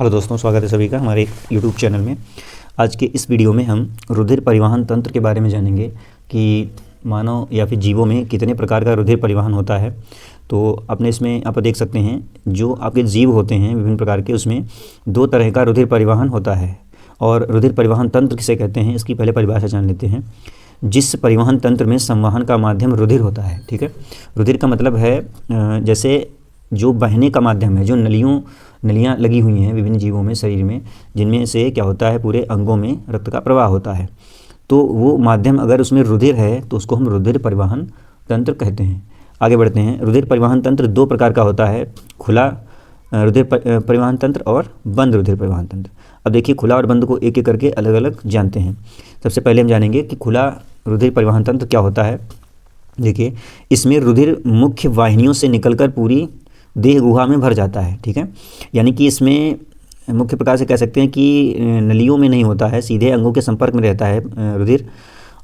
Hello दोस्तों, स्वागत है सभी का हमारे यूट्यूब चैनल में। आज के इस वीडियो में हम रुधिर परिवहन तंत्र के बारे में जानेंगे कि मानव या फिर जीवों में कितने प्रकार का रुधिर परिवहन होता है। तो अपने इसमें आप देख सकते हैं, जो आपके जीव होते हैं विभिन्न प्रकार के, उसमें दो तरह का रुधिर परिवहन होता है। और रुधिर परिवहन तंत्र किसे कहते हैं, इसकी पहले परिभाषा जान लेते हैं। जिस परिवहन तंत्र में संवहन का माध्यम रुधिर होता है, ठीक है। रुधिर का मतलब है जैसे जो बहने का माध्यम है, जो नलियाँ लगी हुई हैं विभिन्न जीवों में शरीर में, जिनमें से क्या होता है पूरे अंगों में रक्त का प्रवाह होता है। तो वो माध्यम अगर उसमें रुधिर है तो उसको हम रुधिर परिवहन तंत्र कहते हैं। आगे बढ़ते हैं। रुधिर परिवहन तंत्र दो प्रकार का होता है, खुला रुधिर परिवहन तंत्र और बंद रुधिर परिवहन तंत्र। अब देखिए, खुला और बंद को एक एक करके अलग अलग जानते हैं। सबसे पहले हम जानेंगे कि खुला रुधिर परिवहन तंत्र क्या होता है। देखिए, इसमें रुधिर मुख्य वाहिनियों से निकलकर पूरी देह गुहा में भर जाता है, ठीक है। यानी कि इसमें मुख्य प्रकार से कह सकते हैं कि नलियों में नहीं होता है, सीधे अंगों के संपर्क में रहता है रुधिर,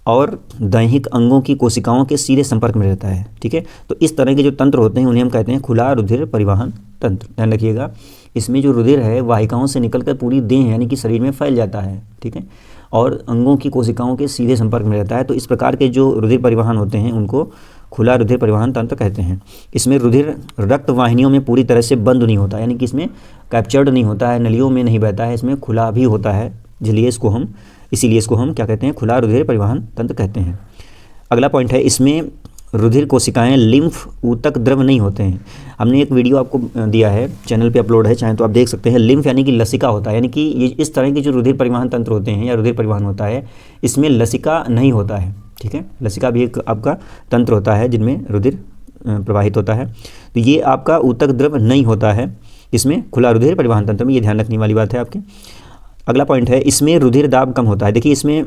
और दैहिक अंगों की कोशिकाओं के सीधे संपर्क में रहता है, ठीक है। तो इस तरह के जो तंत्र होते हैं उन्हें हम कहते हैं खुला रुधिर परिवहन तंत्र। ध्यान रखिएगा, इसमें जो रुधिर है वाहिकाओं से निकलकर पूरी देह यानी कि शरीर में फैल जाता है, ठीक है, और अंगों की कोशिकाओं के सीधे संपर्क में रहता है। तो इस प्रकार के जो रुधिर परिवहन होते हैं उनको खुला रुधिर परिवहन तंत्र कहते हैं। इसमें रुधिर रक्त वाहिनियों में पूरी तरह से बंद नहीं होता, यानी कि इसमें कैप्चर्ड नहीं होता है, नलियों में नहीं बहता है, इसमें खुला भी होता है। इसीलिए इसको हम क्या कहते हैं, खुला रुधिर परिवहन तंत्र कहते हैं। अगला पॉइंट है, इसमें रुधिर कोशिकाएं लिम्फ ऊतक द्रव नहीं होते हैं। हमने एक वीडियो आपको दिया है, चैनल पे अपलोड है, चाहे तो आप देख सकते हैं। लिम्फ यानी कि लसिका होता है, यानी कि ये इस तरह के जो रुधिर परिवहन तंत्र होते हैं या रुधिर परिवहन होता है, इसमें लसिका नहीं होता है, ठीक है। लसिका भी एक आपका तंत्र होता है जिनमें रुधिर प्रवाहित होता है। तो ये आपका ऊतक द्रव नहीं होता है इसमें खुला रुधिर परिवहन तंत्र में, ये ध्यान रखने वाली बात है आपकी। अगला पॉइंट है, इसमें रुधिर दाब कम होता है। देखिए, इसमें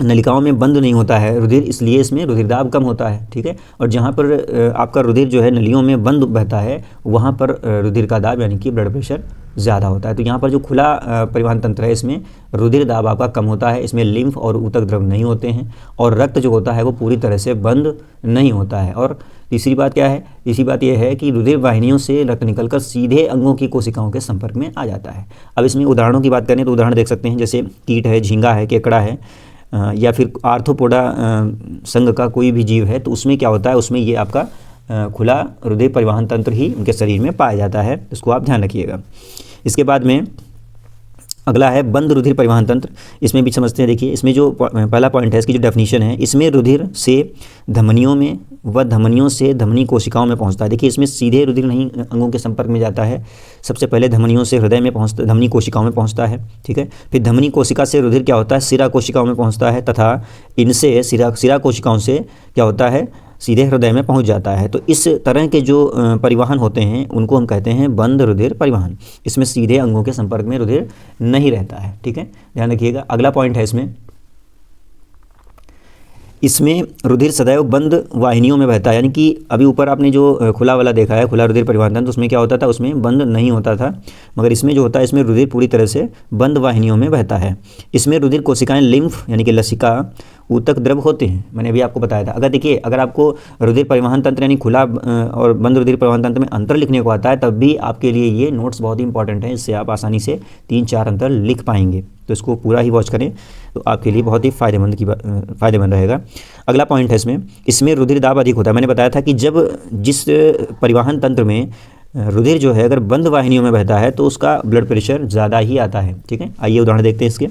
नलिकाओं में बंद नहीं होता है रुधिर, इसलिए इसमें रुधिर दाब कम होता है, ठीक है। और जहाँ पर आपका रुधिर जो है नलियों में बंद बहता है, वहाँ पर रुधिर का दाब यानी कि ब्लड प्रेशर ज़्यादा होता है। तो यहाँ पर जो खुला परिवहन तंत्र है, इसमें रुधिर दाब आपका कम होता है, इसमें लिम्फ और ऊतक द्रव नहीं होते हैं, और रक्त जो होता है वो पूरी तरह से बंद नहीं होता है। और तीसरी बात क्या है, तीसरी बात यह है कि रुधिर वाहिनियों से रक्त निकलकर सीधे अंगों की कोशिकाओं के संपर्क में आ जाता है। अब इसमें उदाहरणों की बात करें तो उदाहरण देख सकते हैं, जैसे कीट है, झींगा है, केकड़ा है, या फिर आर्थ्रोपोडा संघ का कोई भी जीव है, तो उसमें क्या होता है, उसमें ये आपका खुला रुधिर परिवहन तंत्र ही उनके शरीर में पाया जाता है। इसको आप ध्यान रखिएगा। इसके बाद में अगला है बंद रुधिर परिवहन तंत्र। इसमें भी समझते हैं। देखिए, इसमें जो पहला पॉइंट है, इसकी जो डेफिनेशन है, इसमें रुधिर से धमनियों में व धमनियों से धमनी कोशिकाओं में पहुंचता है। देखिए, इसमें सीधे रुधिर नहीं अंगों के संपर्क में जाता है, सबसे पहले धमनियों से हृदय में पहुंचता, धमनी कोशिकाओं में पहुंचता है, ठीक है। फिर धमनी कोशिका से रुधिर क्या होता है, सिरा कोशिकाओं में पहुंचता है, तथा इनसे सिरा कोशिकाओं से क्या होता है, सीधे हृदय में पहुंच जाता है। तो इस तरह के जो परिवहन होते हैं उनको हम कहते हैं बंद रुधिर परिवहन। इसमें सीधे अंगों के संपर्क में रुधिर नहीं रहता है, ठीक है, ध्यान रखिएगा। अगला पॉइंट है, इसमें रुधिर सदैव बंद वाहिनियों में बहता है। यानी कि अभी ऊपर आपने जो खुला वाला देखा है, खुला रुधिर परिवहन तंत्र, तो उसमें क्या होता था, उसमें बंद नहीं होता था, मगर इसमें जो होता है, इसमें रुधिर पूरी तरह से बंद वाहिनियों में बहता है। इसमें रुधिर कोशिकाएं लिम्फ यानी कि लसिका ऊतक द्रव होते हैं, मैंने अभी आपको बताया था। अगर देखिए, अगर आपको रुधिर परिवहन तंत्र यानी खुला और बंद रुधिर परिवहन तंत्र में अंतर लिखने को आता है, तब भी आपके लिए ये नोट्स बहुत ही इंपॉर्टेंट है। इससे आप आसानी से 3-4 अंतर लिख पाएंगे। तो इसको पूरा ही वॉच करें तो आपके लिए बहुत ही फ़ायदेमंद रहेगा। अगला पॉइंट है, इसमें रुधिर दाब अधिक होता है। मैंने बताया था कि जिस परिवहन तंत्र में रुधिर जो है अगर बंद वाहिनियों में बहता है तो उसका ब्लड प्रेशर ज़्यादा ही आता है, ठीक है। आइए उदाहरण देखते हैं इसके।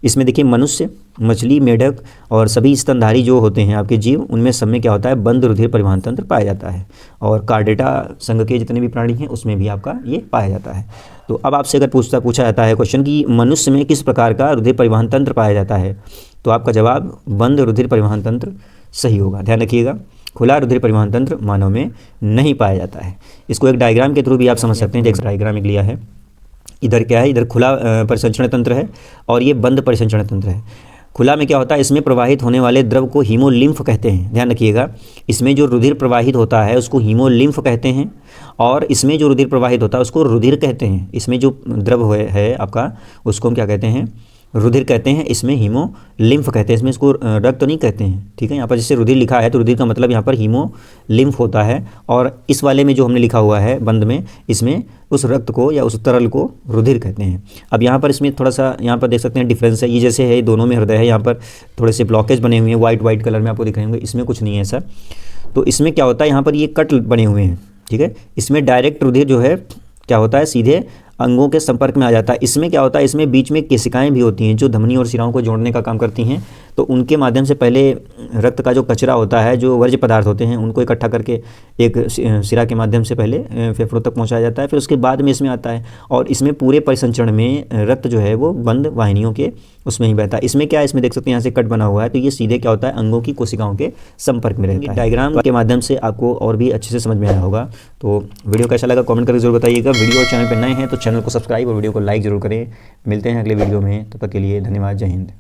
इसमें देखिए, मनुष्य, मछली, मेढक और सभी स्तनधारी जो होते हैं आपके जीव, उनमें सब में क्या होता है, बंद रुधिर परिवहन तंत्र पाया जाता है। और कार्डेटा संघ के जितने भी प्राणी हैं उसमें भी आपका ये पाया जाता है। तो अब आपसे अगर पूछा जाता है क्वेश्चन कि मनुष्य में किस प्रकार का रुधिर परिवहन तंत्र पाया जाता है, तो आपका जवाब बंद रुधिर परिवहन तंत्र सही होगा। ध्यान रखिएगा, खुला रुधिर परिवहन तंत्र मानव में नहीं पाया जाता है। इसको एक डायग्राम के थ्रू भी आप समझ सकते हैं। जैसे डायग्राम एक लिया है, इधर क्या है, इधर खुला परिसंचरण तंत्र है और ये बंद परिसंचरण तंत्र है। खुला में क्या होता है, इसमें प्रवाहित होने वाले द्रव को हीमोलिम्फ कहते हैं। ध्यान रखिएगा, इसमें जो रुधिर प्रवाहित होता है उसको हीमोलिम्फ कहते हैं, और इसमें जो रुधिर प्रवाहित होता है उसको रुधिर कहते हैं। इसमें जो द्रव है आपका, उसको हम क्या कहते हैं, रुधिर कहते हैं, इसमें हीमोलिम्फ कहते हैं, इसमें इसको रक्त नहीं कहते हैं, ठीक है। यहाँ पर जैसे रुधिर लिखा है तो रुधिर का मतलब यहाँ पर हीमोलिम्फ होता है, और इस वाले में जो हमने लिखा हुआ है बंद में, इसमें उस रक्त को या उस तरल को रुधिर कहते हैं। अब यहाँ पर इसमें थोड़ा सा यहाँ पर देख सकते हैं डिफरेंस है, ये जैसे है दोनों में हृदय है, यहाँ पर थोड़े से ब्लॉकेज बने हुए हैं, वाइट कलर में आपको दिख रहे होंगे, इसमें कुछ नहीं है ऐसा। तो इसमें क्या होता है, यहाँ पर ये कट बने हुए हैं, ठीक है। इसमें डायरेक्ट रुधिर जो है क्या होता है, सीधे अंगों के संपर्क में आ जाता है। इसमें क्या होता है, इसमें बीच में केशिकाएं भी होती हैं जो धमनी और शिराओं को जोड़ने का काम करती हैं, तो उनके माध्यम से पहले रक्त का जो कचरा होता है, जो वर्ज्य पदार्थ होते हैं, उनको इकट्ठा करके एक शिरा के माध्यम से पहले फेफड़ों तक पहुंचाया जाता है, फिर उसके बाद में इसमें आता है। और इसमें पूरे परिसंचरण में रक्त जो है वो बंद वाहिनियों के उसमें ही बहता है। इसमें क्या है, इसमें देख सकते हैं यहाँ से कट बना हुआ है, तो ये सीधे क्या होता है, अंगों की कोशिकाओं के संपर्क में रहता है। डायग्राम के माध्यम से आपको और भी अच्छे से समझ में आया होगा। तो वीडियो कैसा लगा कमेंट करके जरूर बताइएगा। वीडियो और चैनल पर नए हैं तो चैनल को सब्सक्राइब और वीडियो को लाइक जरूर करें। मिलते हैं अगले वीडियो में, तब तक के लिए धन्यवाद। जय हिंद।